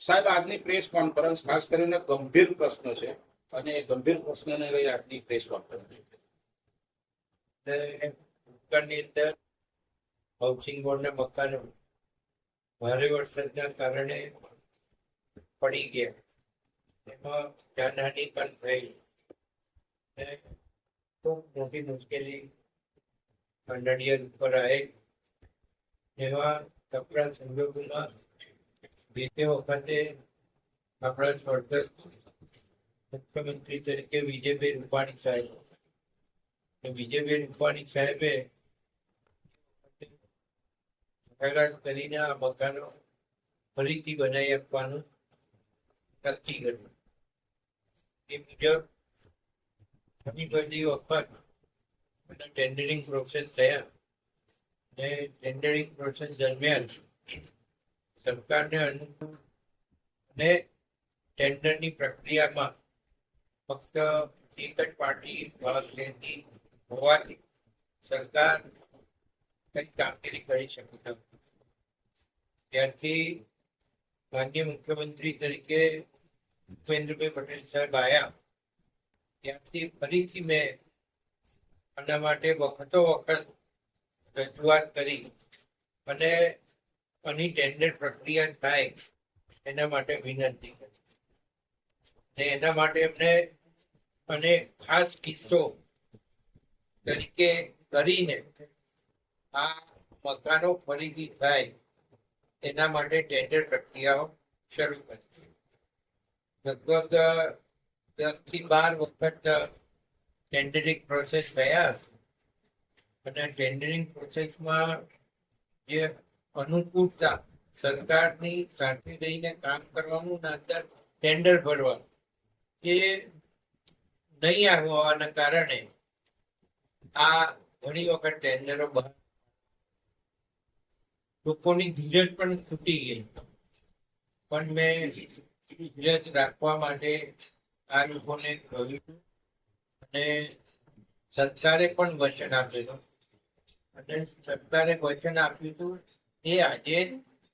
સાહેબ, આજની press conference ખાસ કરીને ગંભીર પ્રશ્ન છે અને એ ગંભીર પ્રશ્નને લઈ આજની પ્રેસ કોન્ફરન્સ ભૂતકાળની અંદર હાઉસિંગ બોર્ડના મકાનો ભારે વરસાદના કારણે પડી ગયા, એમાં જાનહાની પણ થઈ અને ખૂબ મોટી મુશ્કેલી નડિયાદ ઉપર આવે. એવા કપરા સંજોગોમાં બે વખતે આપણા સ્વર્ગસ્થ મુખ્યમંત્રી તરીકે વિજયભાઈ રૂપાણી સાહેબ સાહેબે જાહેરાત કરીને આ મકાનો ફરીથી બનાવી આપવાનું નક્કી કર્યું. એ મુજબ ઘણી બધી વખત ટેન્ડરિંગ પ્રોસેસ થયા અને ટેન્ડરિંગ પ્રોસેસ દરમિયાન સરકારને અનુકૂળ અને ટેન્ડરની પ્રક્રિયામાં ફક્ત એક જ પાર્ટી ભાગ લેતી હોવાથી સરકાર કઈ કામગીરી કરી શકતી નથી. ત્યારથી માનનીય મુખ્યમંત્રી તરીકે ભૂપેન્દ્રભાઈ પટેલ સાહેબ આવ્યા, ત્યારથી ફરીથી મેં આના માટે વખતો વખત રજૂઆત કરી અને આની ટેન્ડર પ્રક્રિયા થાય એના માટે વિનંતી કરી. એના માટે એમને અને ખાસ કિસ્સો તરીકે કરીને આ મકાનો ફરીથી થાય એના માટે ટેન્ડર પ્રક્રિયાઓ શરૂ કરી. લગભગ 10 થી 12 વખત ટેન્ડરિંગ પ્રોસેસ થયા અને ટેન્ડરિંગ પ્રોસેસમાં જે અનુકૂળતા સરકારની સાથે રહીને કામ કરવાનું ને અંદર ટેન્ડર ભરવાનું એ નહીં આવવાના કારણે આ ઘણી વખત ટેન્ડરો બહાર લોકોની ધીરજ પણ ખૂટી ગઈ. પણ મેં ધીરજ રાખવા માટે આ લોકોને કહ્યું અને સરકારે પણ વચન આપેલું અને સરકારે વચન આપ્યું હતું એ આજે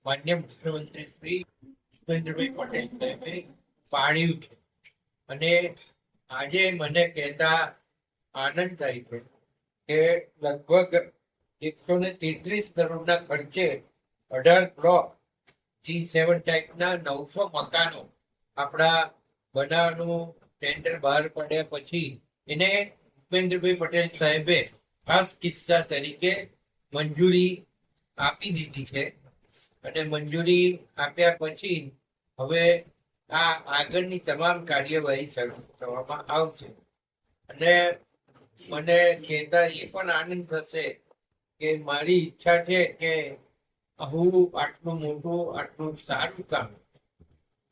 માન્ય મુખ્યમંત્રી શ્રી ભૂપેન્દ્રભાઈ પટેલ સાહેબે પાડ્યું છે. અને આજે મને કહેતા આનંદ થાય છે કે લગભગ 133 કરોડના ખર્ચે 18 બ્લોક G7 ટાઈપના 900 મકાનો આપણા બનાવવાનું ટેન્ડર બહાર પડ્યા પછી એને ભૂપેન્દ્રભાઈ પટેલ સાહેબે ખાસ કિસ્સા તરીકે મંજૂરી આપી દીધી છે. અને મંજૂરી આપ્યા પછી હવે આ આગળની તમામ કાર્યવાહી શરૂ કરવામાં આવશે. અને મને કહેતા એ પણ આનંદ થશે કે મારી ઈચ્છા છે કે હું આટલું મોટું આટલું સારું કામ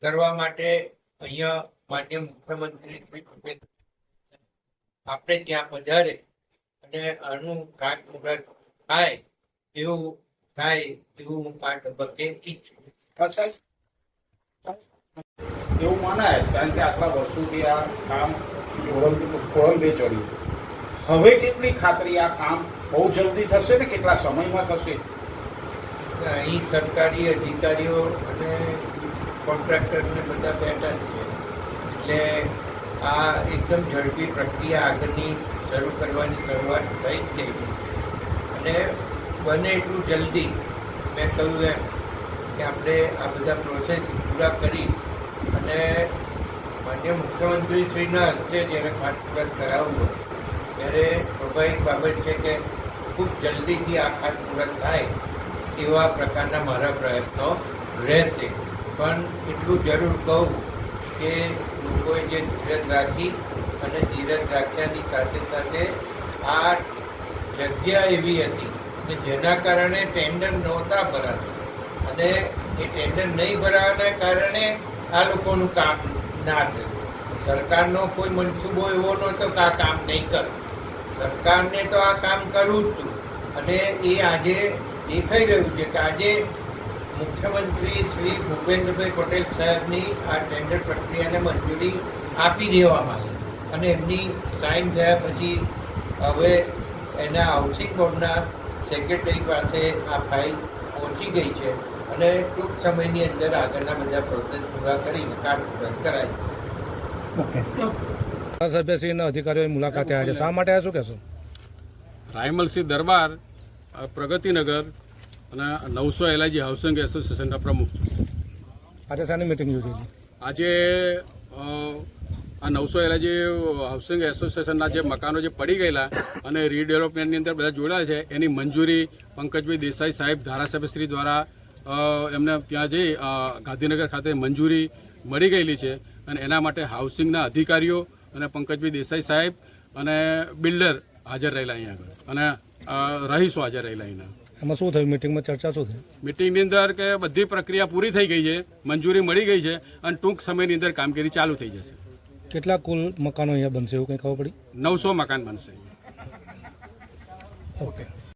કરવા માટે અહીંયા માન્ય મુખ્યમંત્રી આપણે ત્યાં પધારે અને આનું ખાતમુહૂર્ત થાય એવું હું આ તબક્કે ઈચ્છું. એવું મનાય છે, કારણ કે આટલા વર્ષોથી આ કામ ખોળંબે ચડ્યું. હવે કેટલી ખાતરી આ કામ બહુ જલ્દી થશે ને કેટલા સમયમાં થશે? અહીં સરકારી અધિકારીઓ અને કોન્ટ્રાક્ટરને બધા બેઠા છે, એટલે આ એકદમ ઝડપી પ્રક્રિયા આગળની શરૂ કરવાની શરૂઆત થઈ જ ગઈ અને બને એટલું જલ્દી મેં કહ્યું એમ કે આપણે આ બધા પ્રોસેસ પૂરા કરી અને માન્ય મુખ્યમંત્રી શ્રીના હસ્તે જ્યારે ખાતમુહૂર્ત કરાવવું ત્યારે સ્વાભાવિક બાબત છે કે ખૂબ જલ્દીથી આ ખાતમુહૂર્ત થાય એવા પ્રકારના મારા પ્રયત્નો રહેશે. પણ એટલું જરૂર કહું કે લોકોએ જે ધીરજ રાખી અને ધીરજ રાખ્યાની સાથે સાથે આ જગ્યા એવી હતી કે જેના કારણે ટેન્ડર નહોતા ભરાતા અને એ ટેન્ડર નહીં ભરાવાના કારણે આ લોકોનું કામ ના થયું. સરકારનો કોઈ મનસૂબો એવો નહોતો કે આ કામ નહીં કરે. સરકારને તો આ કામ કરવું જ હતું અને એ આજે દેખાઈ રહ્યું છે કે આજે મુખ્યમંત્રી શ્રી ભૂપેન્દ્રભાઈ પટેલ સાહેબની આ ટેન્ડર પ્રક્રિયાને મંજૂરી આપી દેવામાં આવી અને એમની સાઇન થયા પછી હવે એના હાઉસિંગ બોર્ડના સેક્રેટરી પાસે આ ફાઇલ પહોંચી ગઈ છે અને ટૂંક સમયની અંદર આગળના બધા પ્રોસેસ પૂરા કરીને કાર્ડ પૂરા કરાય. ઓકે. ધારાસભ્યશ્રીના અધિકારીઓની મુલાકાતે આવ્યા છે, શા માટે આવ્યા, શું કહેશો? રાયમલસિંહ દરબાર, પ્રગતિનગર અને 900 એલઆઈજી હાઉસિંગ એસોસિએશનના પ્રમુખ છું. આજે શાની મિટિંગ યોજેલી? આજે આ 900 એલઆઈજી હાઉસિંગ એસોસિએશનના જે મકાનો જે પડી ગયેલા અને રીડેવલપમેન્ટની અંદર બધા જોડાયા છે એની મંજૂરી પંકજભાઈ દેસાઈ સાહેબ ધારાસભ્યશ્રી દ્વારા એમને ત્યાં જઈ ગાંધીનગર ખાતે મંજૂરી મળી ગયેલી છે અને એના માટે હાઉસિંગના અધિકારીઓ અને પંકજભાઈ દેસાઈ સાહેબ અને બિલ્ડર હાજર રહેલા અહીંયા આગળ અને રહીશો હાજર રહેલા અહીંના. એમાં શું થયું? મિટિંગમાં ચર્ચા શું થઈ? મિટિંગની અંદર કે બધી પ્રક્રિયા પૂરી થઈ ગઈ છે, મંજૂરી મળી ગઈ છે અને ટૂંક સમયની અંદર કામગીરી ચાલુ થઈ જશે. કેટલા કુલ મકાનો અહીંયા બનશે એવું કંઈ ખબર પડી? 900 મકાન બનશે. ઓકે.